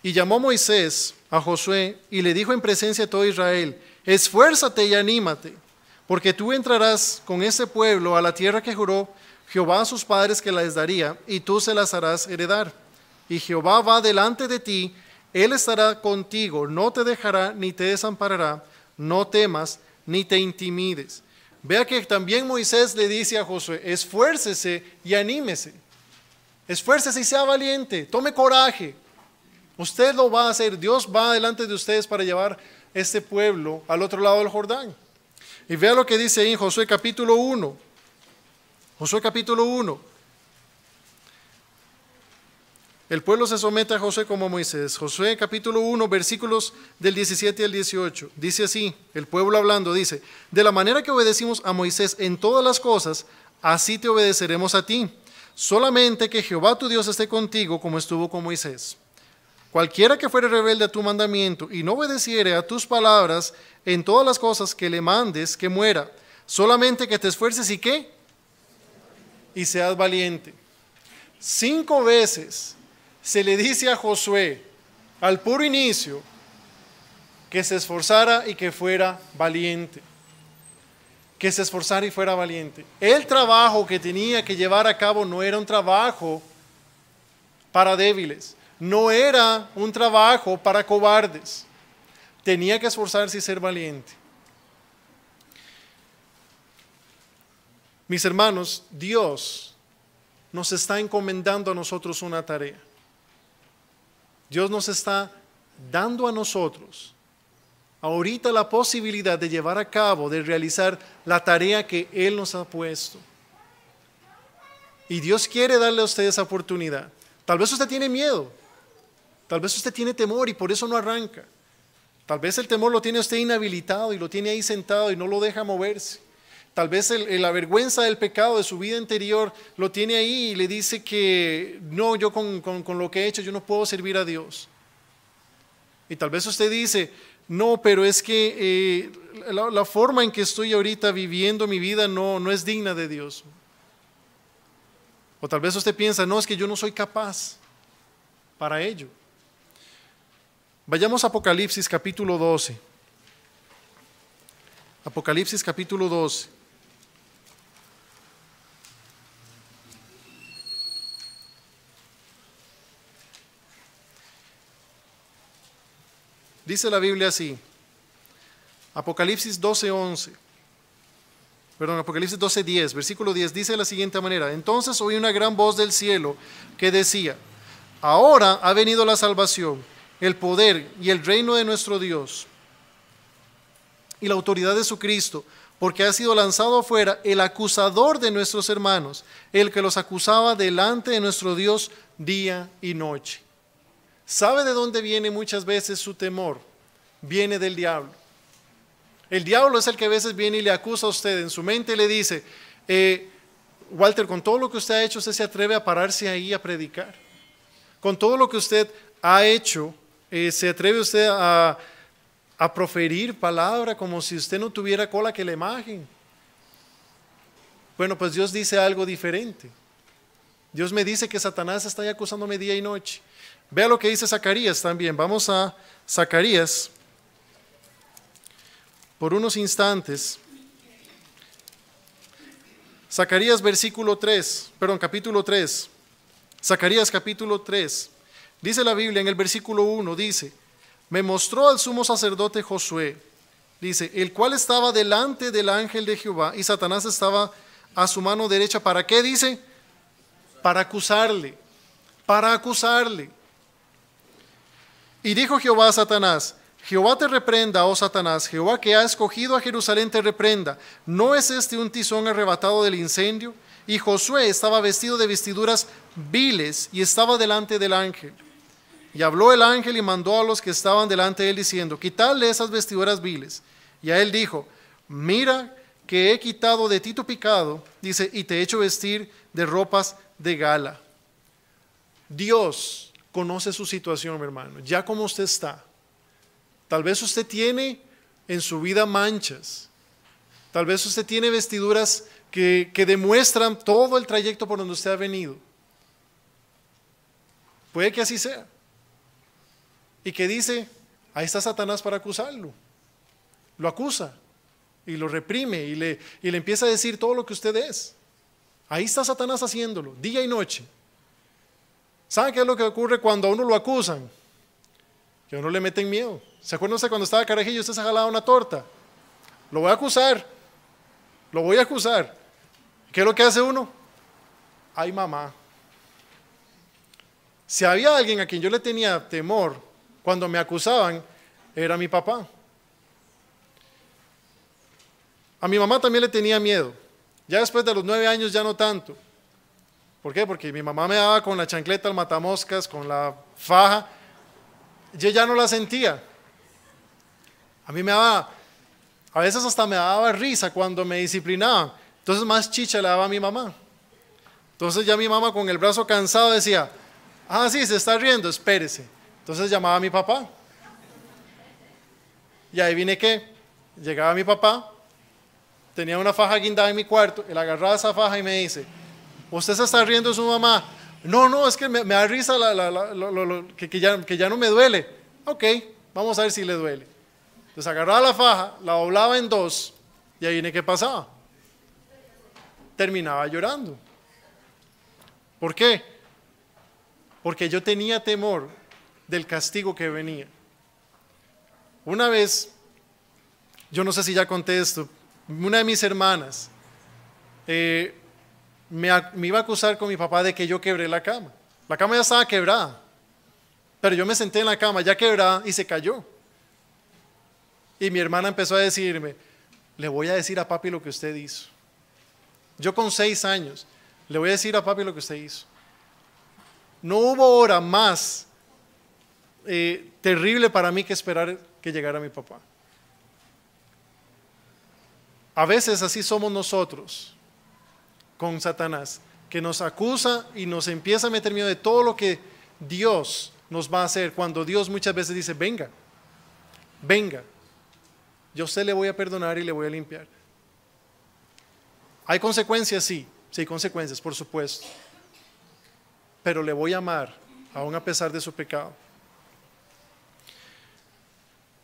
y llamó Moisés a Josué y le dijo en presencia de todo Israel, esfuérzate y anímate, porque tú entrarás con ese pueblo a la tierra que juró Jehová a sus padres que les daría, y tú se las harás heredar. Y Jehová va delante de ti, Él estará contigo, no te dejará ni te desamparará, no temas ni te intimides. Vea que también Moisés le dice a Josué, esfuércese y anímese. Esfuércese y sea valiente, tome coraje. Usted lo va a hacer, Dios va delante de ustedes para llevar este pueblo al otro lado del Jordán. Y vea lo que dice ahí en Josué capítulo 1. Josué capítulo 1. El pueblo se somete a Josué como Moisés. Josué capítulo 1, versículos del 17 al 18. Dice así, el pueblo hablando, dice, de la manera que obedecimos a Moisés en todas las cosas, así te obedeceremos a ti. Solamente que Jehová tu Dios esté contigo como estuvo con Moisés. Cualquiera que fuere rebelde a tu mandamiento y no obedeciere a tus palabras en todas las cosas que le mandes, que muera. Solamente que te esfuerces y ¿qué? Y seas valiente. 5 veces se le dice a Josué, al puro inicio, que se esforzara y que fuera valiente. Que se esforzara y fuera valiente. El trabajo que tenía que llevar a cabo no era un trabajo para débiles. No era un trabajo para cobardes. Tenía que esforzarse y ser valiente. Mis hermanos, Dios nos está encomendando a nosotros una tarea. Dios nos está dando a nosotros ahorita la posibilidad de llevar a cabo, de realizar la tarea que Él nos ha puesto. Y Dios quiere darle a usted esa oportunidad. Tal vez usted tiene miedo, tal vez usted tiene temor y por eso no arranca. Tal vez el temor lo tiene usted inhabilitado y lo tiene ahí sentado y no lo deja moverse. Tal vez la vergüenza del pecado de su vida interior lo tiene ahí y le dice que no, yo con lo que he hecho yo no puedo servir a Dios. Y tal vez usted dice, no, pero es que la forma en que estoy ahorita viviendo mi vida no es digna de Dios. O tal vez usted piensa, no, es que yo no soy capaz para ello. Vayamos a Apocalipsis capítulo 12. Apocalipsis capítulo 12. Dice la Biblia así, Apocalipsis 12:11, Apocalipsis 12:10, versículo 10, dice de la siguiente manera: entonces oí una gran voz del cielo que decía, ahora ha venido la salvación, el poder y el reino de nuestro Dios y la autoridad de su Cristo, porque ha sido lanzado afuera el acusador de nuestros hermanos, el que los acusaba delante de nuestro Dios día y noche. ¿Sabe de dónde viene muchas veces su temor? Viene del diablo. El diablo es el que a veces viene y le acusa a usted en su mente y le dice, Walter, con todo lo que usted ha hecho, usted se atreve a pararse ahí a predicar. Con todo lo que usted ha hecho, se atreve usted a proferir palabra como si usted no tuviera cola que le majen. Bueno, pues Dios dice algo diferente. Dios me dice que Satanás está ahí acusándome día y noche. Vea lo que dice Zacarías también. Vamos a Zacarías por unos instantes. Zacarías capítulo 3. Zacarías capítulo 3. Dice la Biblia en el versículo 1, dice, me mostró al sumo sacerdote Josué, dice, el cual estaba delante del ángel de Jehová y Satanás estaba a su mano derecha. ¿Para qué? Dice, para acusarle. Y dijo Jehová a Satanás, Jehová te reprenda, oh Satanás, Jehová que ha escogido a Jerusalén te reprenda. ¿No es este un tizón arrebatado del incendio? Y Josué estaba vestido de vestiduras viles y estaba delante del ángel. Y habló el ángel y mandó a los que estaban delante de él diciendo, quitadle esas vestiduras viles. Y a él dijo, mira que he quitado de ti tu pecado, dice, y te he hecho vestir de ropas de gala. Dios conoce su situación, mi hermano, ya como usted está. Tal vez usted tiene en su vida manchas. Tal vez usted tiene vestiduras que demuestran todo el trayecto por donde usted ha venido. Puede que así sea. Y que dice, ahí está Satanás para acusarlo. Lo acusa y lo reprime y le empieza a decir todo lo que usted es. Ahí está Satanás haciéndolo, día y noche. ¿Sabe qué es lo que ocurre cuando a uno lo acusan? Que a uno le meten miedo. ¿Se acuerdan usted cuando estaba carajillo usted se jalaba una torta? Lo voy a acusar. ¿Qué es lo que hace uno? Ay, mamá. Si había alguien a quien yo le tenía temor cuando me acusaban, era mi papá. A mi mamá también le tenía miedo. Ya después de los 9 años ya no tanto. ¿Por qué? Porque mi mamá me daba con la chancleta al matamoscas, con la faja. Yo ya no la sentía. A mí a veces hasta me daba risa cuando me disciplinaban. Entonces más chicha le daba a mi mamá. Entonces ya mi mamá con el brazo cansado decía, sí, se está riendo, espérese. Entonces llamaba a mi papá. Y ahí vine que llegaba mi papá, tenía una faja guindada en mi cuarto, él agarraba esa faja y me dice, ¿usted se está riendo de su mamá? No, es que me da risa que ya no me duele. Ok, vamos a ver si le duele. Entonces agarraba la faja, la doblaba en 2 y ahí viene qué pasaba. Terminaba llorando. ¿Por qué? Porque yo tenía temor del castigo que venía. Una vez, yo no sé si ya conté esto, una de mis hermanas, me iba a acusar con mi papá de que yo quebré la cama. La cama ya estaba quebrada, pero yo me senté en la cama ya quebrada y se cayó. Y mi hermana empezó a decirme, le voy a decir a papi lo que usted hizo. Yo con 6 años, le voy a decir a papi lo que usted hizo. No hubo hora más terrible para mí que esperar que llegara mi papá. A veces así somos nosotros con Satanás, que nos acusa y nos empieza a meter miedo de todo lo que Dios nos va a hacer, cuando Dios muchas veces dice, venga, venga, yo a usted le voy a perdonar y le voy a limpiar. ¿Hay consecuencias? Sí, sí hay consecuencias, por supuesto, pero le voy a amar, aún a pesar de su pecado.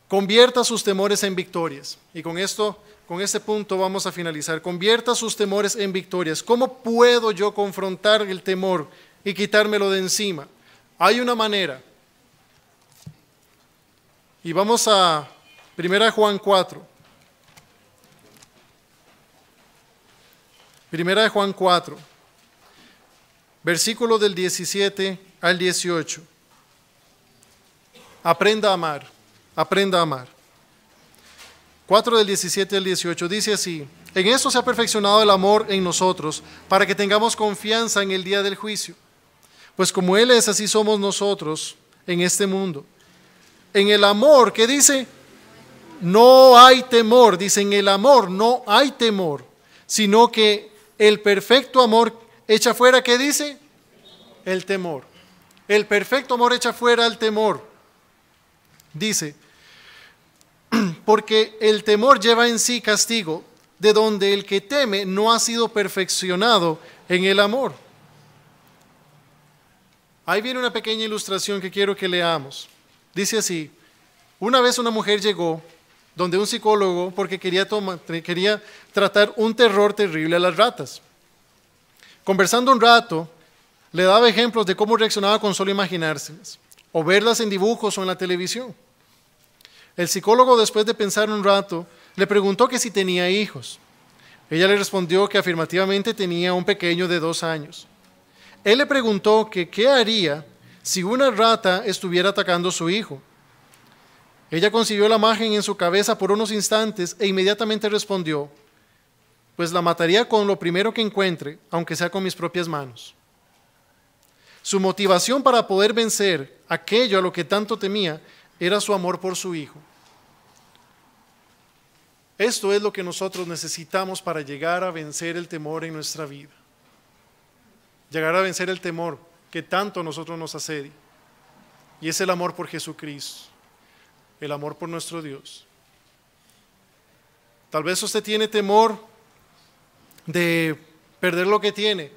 Convierta sus temores en victorias. Y con este punto vamos a finalizar. Convierta sus temores en victorias. ¿Cómo puedo yo confrontar el temor y quitármelo de encima? Hay una manera. Y vamos a 1 Juan 4. 1 Juan 4, versículo del 17 al 18. Aprenda a amar, aprenda a amar. 4 del 17 al 18 dice así: en esto se ha perfeccionado el amor en nosotros, para que tengamos confianza en el día del juicio. Pues como Él es, así somos nosotros en este mundo. En el amor, ¿qué dice? No hay temor. Dice, en el amor no hay temor, sino que el perfecto amor echa fuera, ¿qué dice? El temor. El perfecto amor echa fuera el temor. Dice, porque el temor lleva en sí castigo, de donde el que teme no ha sido perfeccionado en el amor. Ahí viene una pequeña ilustración que quiero que leamos. Dice así: una vez una mujer llegó donde un psicólogo porque quería tratar un terror terrible a las ratas. Conversando un rato, le daba ejemplos de cómo reaccionaba con solo imaginárselas, o verlas en dibujos o en la televisión. El psicólogo, después de pensar un rato, le preguntó que si tenía hijos. Ella le respondió que afirmativamente tenía un pequeño de 2 años. Él le preguntó que qué haría si una rata estuviera atacando a su hijo. Ella concibió la imagen en su cabeza por unos instantes e inmediatamente respondió: pues la mataría con lo primero que encuentre, aunque sea con mis propias manos. Su motivación para poder vencer aquello a lo que tanto temía era su amor por su hijo. Esto es lo que nosotros necesitamos para llegar a vencer el temor en nuestra vida. Llegar a vencer el temor que tanto a nosotros nos asedia. Y es el amor por Jesucristo, el amor por nuestro Dios. Tal vez usted tiene temor de perder lo que tiene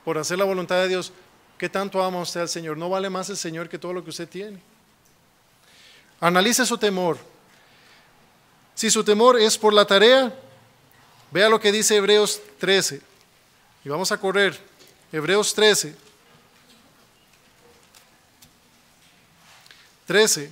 por hacer la voluntad de Dios. ¿Qué tanto ama usted al Señor? ¿No vale más el Señor que todo lo que usted tiene? Analice su temor. Si su temor es por la tarea, vea lo que dice Hebreos 13. Y vamos a correr. Hebreos 13. 13.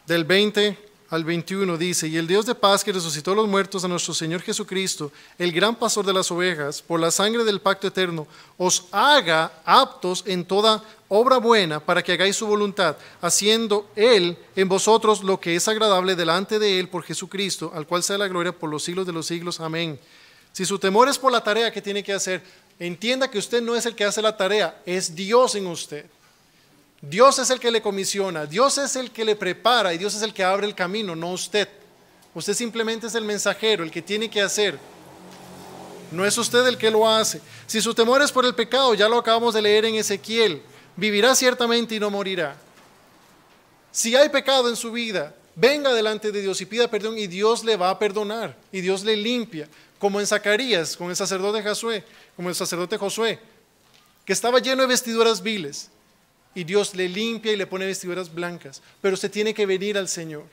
Del 20 al 21 dice: y el Dios de paz, que resucitó a los muertos a nuestro Señor Jesucristo, el gran pastor de las ovejas, por la sangre del pacto eterno, os haga aptos en toda obra buena, para que hagáis su voluntad, haciendo Él en vosotros lo que es agradable delante de Él por Jesucristo, al cual sea la gloria por los siglos de los siglos. Amén. Si su temor es por la tarea que tiene que hacer, entienda que usted no es el que hace la tarea, es Dios en usted. Dios es el que le comisiona, Dios es el que le prepara y Dios es el que abre el camino, no usted. Usted simplemente es el mensajero, el que tiene que hacer. No es usted el que lo hace. Si su temor es por el pecado, ya lo acabamos de leer en Ezequiel, vivirá ciertamente y no morirá. Si hay pecado en su vida, venga delante de Dios y pida perdón y Dios le va a perdonar y Dios le limpia, como en Zacarías, con el sacerdote Josué, que estaba lleno de vestiduras viles. Y Dios le limpia y le pone vestiduras blancas. Pero usted tiene que venir al Señor.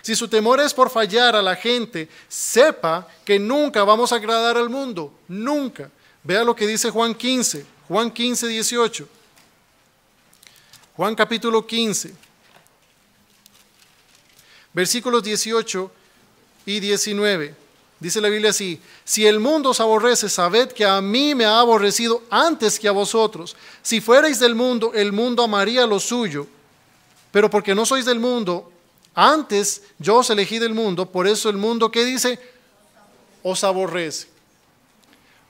Si su temor es por fallar a la gente, sepa que nunca vamos a agradar al mundo. Nunca. Vea lo que dice Juan 15. Juan 15, 18. Juan capítulo 15. Versículos 18 y 19. Dice la Biblia así: si el mundo os aborrece, sabed que a mí me ha aborrecido antes que a vosotros. Si fuerais del mundo, el mundo amaría lo suyo. Pero porque no sois del mundo, antes yo os elegí del mundo, por eso el mundo, ¿qué dice? Os aborrece.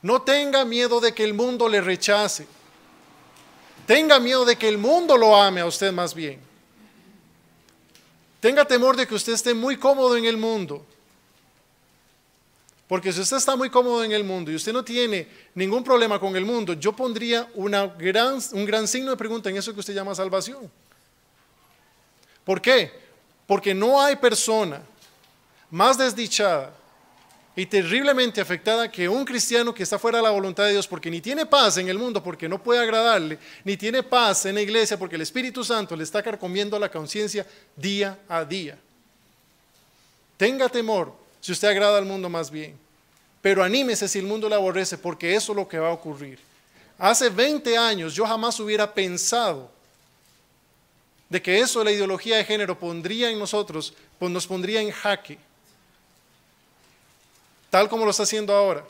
No tenga miedo de que el mundo le rechace. Tenga miedo de que el mundo lo ame a usted más bien. Tenga temor de que usted esté muy cómodo en el mundo. Porque si usted está muy cómodo en el mundo y usted no tiene ningún problema con el mundo, yo pondría un gran signo de pregunta en eso que usted llama salvación. ¿Por qué? Porque no hay persona más desdichada y terriblemente afectada que un cristiano que está fuera de la voluntad de Dios, porque ni tiene paz en el mundo porque no puede agradarle, ni tiene paz en la iglesia porque el Espíritu Santo le está carcomiendo la conciencia día a día. Tenga temor si usted agrada al mundo más bien, pero anímese si el mundo le aborrece, porque eso es lo que va a ocurrir. Hace 20 años yo jamás hubiera pensado de que eso de la ideología de género pondría en nosotros, pues nos pondría en jaque, tal como lo está haciendo ahora.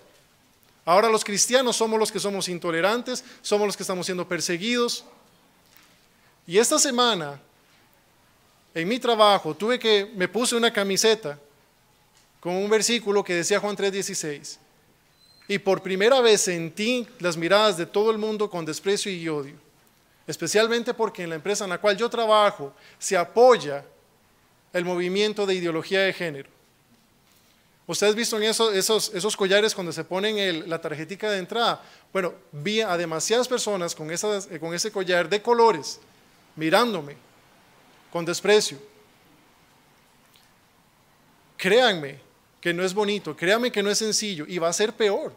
Ahora los cristianos somos los que somos intolerantes, somos los que estamos siendo perseguidos. Y esta semana, en mi trabajo, me puse una camiseta con un versículo que decía Juan 3:16. Y por primera vez sentí las miradas de todo el mundo con desprecio y odio. Especialmente porque en la empresa en la cual yo trabajo se apoya el movimiento de ideología de género. ¿Ustedes visto en esos collares cuando se ponen la tarjetita de entrada? Bueno, vi a demasiadas personas con ese collar de colores mirándome con desprecio. Créanme que no es bonito, créanme que no es sencillo y va a ser peor,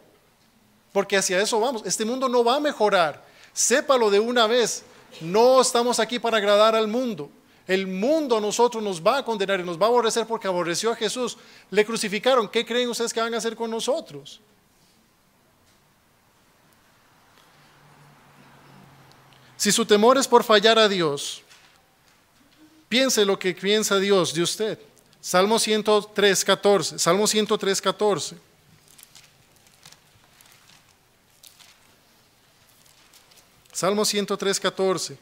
porque hacia eso vamos. Este mundo no va a mejorar, sépalo de una vez. No estamos aquí para agradar al mundo. El mundo a nosotros nos va a condenar y nos va a aborrecer porque aborreció a Jesús. Le crucificaron. ¿Qué creen ustedes que van a hacer con nosotros? Si su temor es por fallar a Dios, piense lo que piensa Dios de usted. Salmo 103:14. Salmo 103:14. Salmo 103:14.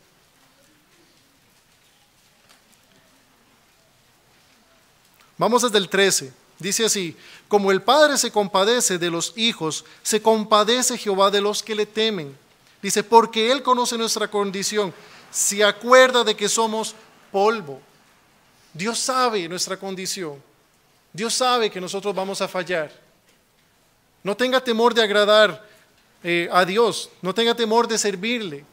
Vamos desde el 13. Dice así: como el Padre se compadece de los hijos, se compadece Jehová de los que le temen. Dice, porque Él conoce nuestra condición, se acuerda de que somos polvo. Dios sabe nuestra condición. Dios sabe que nosotros vamos a fallar. No tenga temor de agradar a Dios, no tenga temor de servirle.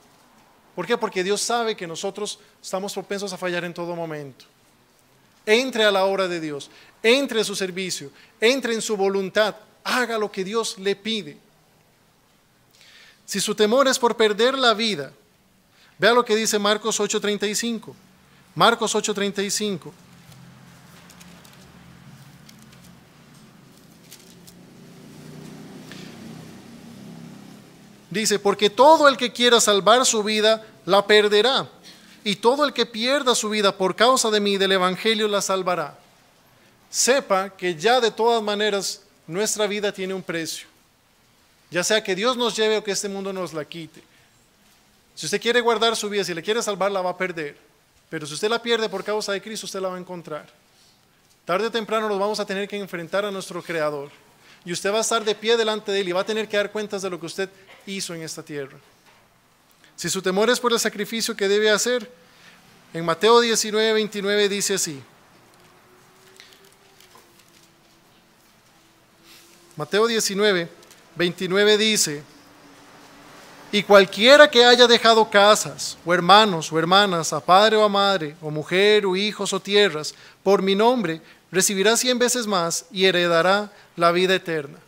¿Por qué? Porque Dios sabe que nosotros estamos propensos a fallar en todo momento. Entre a la obra de Dios, entre a su servicio, entre en su voluntad, haga lo que Dios le pide. Si su temor es por perder la vida, vea lo que dice Marcos 8:35. Marcos 8:35. Dice, porque todo el que quiera salvar su vida, la perderá. Y todo el que pierda su vida por causa de mí y del Evangelio, la salvará. Sepa que ya de todas maneras nuestra vida tiene un precio. Ya sea que Dios nos lleve o que este mundo nos la quite. Si usted quiere guardar su vida, si le quiere salvar, la va a perder. Pero si usted la pierde por causa de Cristo, usted la va a encontrar. Tarde o temprano nos vamos a tener que enfrentar a nuestro Creador. Y usted va a estar de pie delante de Él y va a tener que dar cuentas de lo que usted hizo en esta tierra. Si su temor es por el sacrificio que debe hacer, en Mateo 19:29 dice así. Mateo 19:29 dice, y cualquiera que haya dejado casas, o hermanos, o hermanas, a padre o a madre, o mujer, o hijos, o tierras, por mi nombre, recibirá 100 veces más y heredará la vida eterna.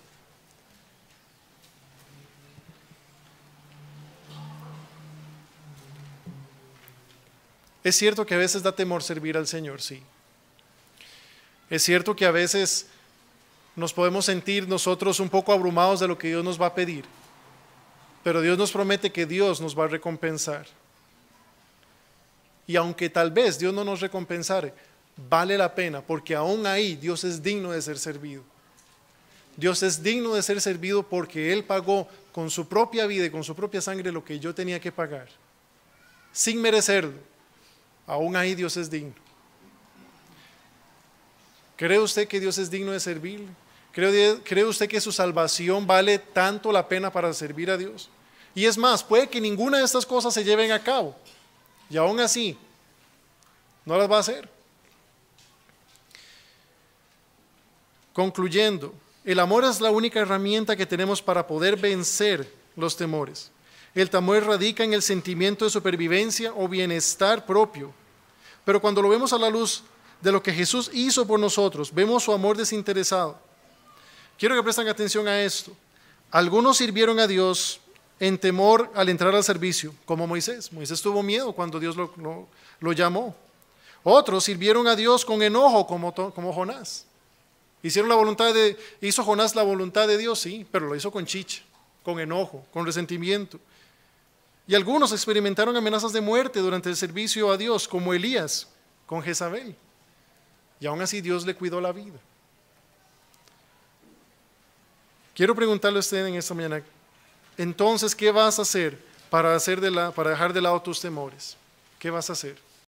Es cierto que a veces da temor servir al Señor, sí. Es cierto que a veces nos podemos sentir nosotros un poco abrumados de lo que Dios nos va a pedir, pero Dios nos promete que Dios nos va a recompensar. Y aunque tal vez Dios no nos recompensare, vale la pena, porque aún ahí Dios es digno de ser servido. Dios es digno de ser servido porque Él pagó con su propia vida y con su propia sangre lo que yo tenía que pagar, sin merecerlo. Aún ahí Dios es digno. ¿Cree usted que Dios es digno de servirle? ¿Cree usted que su salvación vale tanto la pena para servir a Dios? Y es más, puede que ninguna de estas cosas se lleven a cabo, y aún así no las va a hacer. Concluyendo, el amor es la única herramienta que tenemos para poder vencer los temores. El temor radica en el sentimiento de supervivencia o bienestar propio, pero cuando lo vemos a la luz de lo que Jesús hizo por nosotros, vemos su amor desinteresado. Quiero que presten atención a esto. Algunos sirvieron a Dios en temor al entrar al servicio, como Moisés. Moisés tuvo miedo cuando Dios lo llamó. Otros sirvieron a Dios con enojo, como Jonás. ¿Hizo Jonás la voluntad de Dios? Sí, pero lo hizo con chicha, con enojo, con resentimiento. Y algunos experimentaron amenazas de muerte durante el servicio a Dios, como Elías con Jezabel. Y aún así Dios le cuidó la vida. Quiero preguntarle a usted en esta mañana, entonces, ¿qué vas a hacer para dejar de lado tus temores? ¿Qué vas a hacer?